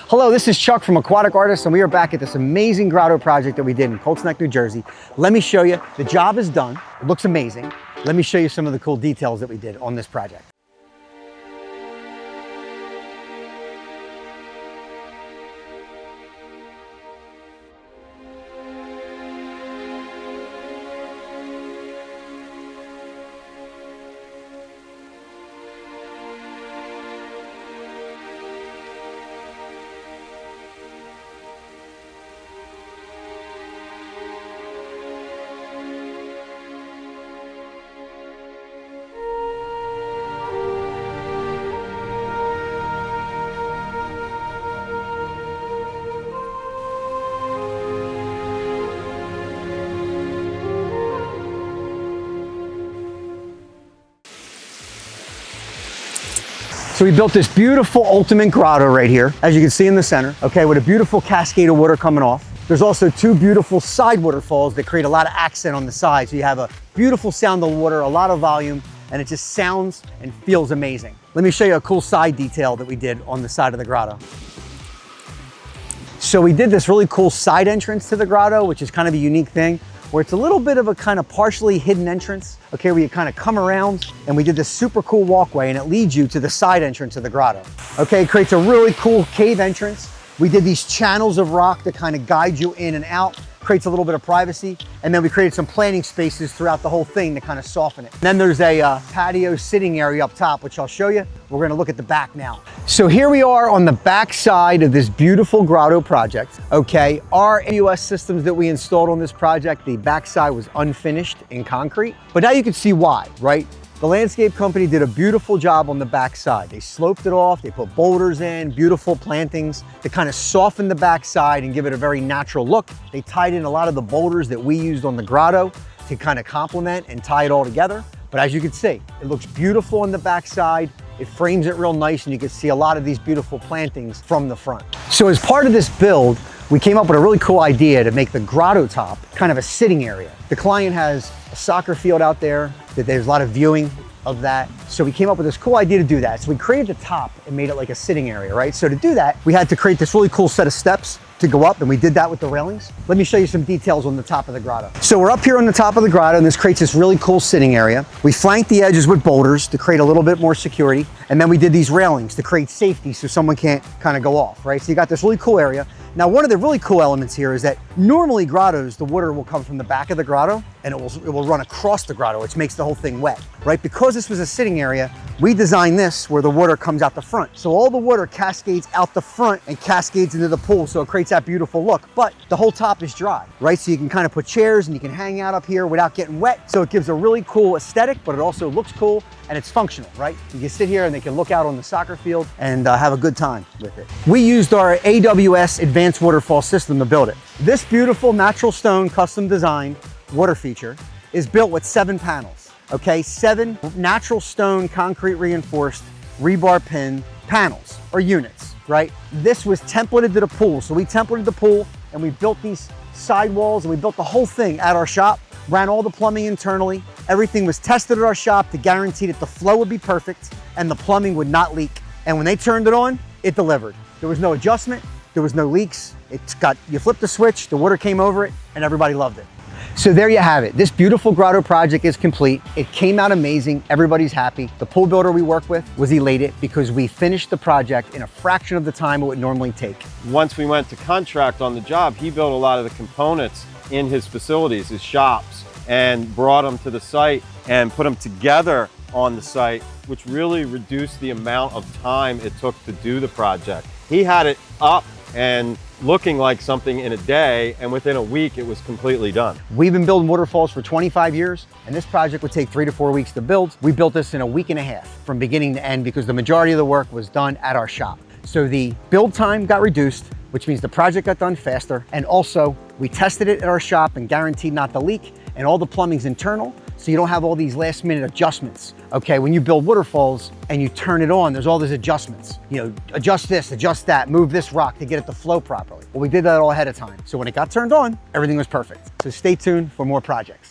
Hello, this is Chuck from Aquatic Artists, and we are back at this amazing grotto project that we did in Colts Neck, New Jersey. Let me show you. The job is done. It looks amazing. Let me show you some of the cool details that we did on this project. So we built this beautiful ultimate grotto right here, as you can see in the center, okay, with a beautiful cascade of water coming off. There's also two beautiful side waterfalls that create a lot of accent on the side. So you have a beautiful sound of water, a lot of volume, and it just sounds and feels amazing. Let me show you a cool side detail that we did on the side of the grotto. So we did this really cool side entrance to the grotto, which is kind of a unique thing, where it's a little bit of a kind of partially hidden entrance, okay, where you kind of come around, and we did this super cool walkway, and it leads you to the side entrance of the grotto. Okay, it creates a really cool cave entrance. We did these channels of rock that kind of guide you in and out, creates a little bit of privacy, and then we created some planting spaces throughout the whole thing to kind of soften it. And then there's a patio sitting area up top, which I'll show you. We're gonna look at the back now. So here we are on the back side of this beautiful grotto project, okay? Our AUS systems that we installed on this project, the backside was unfinished in concrete, but now you can see why, right? The landscape company did a beautiful job on the backside. They sloped it off, they put boulders in, beautiful plantings to kind of soften the backside and give it a very natural look. They tied in a lot of the boulders that we used on the grotto to kind of complement and tie it all together. But as you can see, it looks beautiful on the backside. It frames it real nice, and you can see a lot of these beautiful plantings from the front. So as part of this build, we came up with a really cool idea to make the grotto top kind of a sitting area. The client has a soccer field out there, that there's a lot of viewing of that. So we came up with this cool idea to do that. So we created the top and made it like a sitting area, right? So to do that, we had to create this really cool set of steps to go up, and we did that with the railings. Let me show you some details on the top of the grotto. So we're up here on the top of the grotto, and this creates this really cool sitting area. We flanked the edges with boulders to create a little bit more security, and then we did these railings to create safety so someone can't kind of go off, right? So you got this really cool area. Now, one of the really cool elements here is that normally grottos, the water will come from the back of the grotto and it will run across the grotto, which makes the whole thing wet, right? Because this was a sitting area, we designed this where the water comes out the front. So all the water cascades out the front and cascades into the pool, so it creates that beautiful look. But the whole top is dry, right? So you can kind of put chairs and you can hang out up here without getting wet. So it gives a really cool aesthetic, but it also looks cool and it's functional, right? You can sit here and they can look out on the soccer field and have a good time with it. We used our AWS Advanced Waterfall System to build it. This beautiful natural stone custom designed water feature is built with 7 panels, okay? 7 natural stone concrete reinforced rebar pin panels or units, right? This was templated to the pool. So we templated the pool and we built these sidewalls and we built the whole thing at our shop, ran all the plumbing internally. Everything was tested at our shop to guarantee that the flow would be perfect and the plumbing would not leak. And when they turned it on, it delivered. There was no adjustment, there was no leaks. You flipped the switch, the water came over it, and everybody loved it. So there you have it. This beautiful grotto project is complete. It came out amazing. Everybody's happy. The pool builder we work with was elated because we finished the project in a fraction of the time it would normally take. Once we went to contract on the job, he built a lot of the components in his facilities, his shops, and brought them to the site and put them together on the site, which really reduced the amount of time it took to do the project. He had it up and looking like something in a day, and within a week it was completely done. We've been building waterfalls for 25 years, and this project would take 3 to 4 weeks to build. We built this in a week and a half from beginning to end because the majority of the work was done at our shop. So the build time got reduced, which means the project got done faster, and also we tested it at our shop and guaranteed not to leak, and all the plumbing's internal, so you don't have all these last minute adjustments. Okay, when you build waterfalls and you turn it on, there's all these adjustments. You know, adjust this, adjust that, move this rock to get it to flow properly. Well, we did that all ahead of time. So when it got turned on, everything was perfect. So stay tuned for more projects.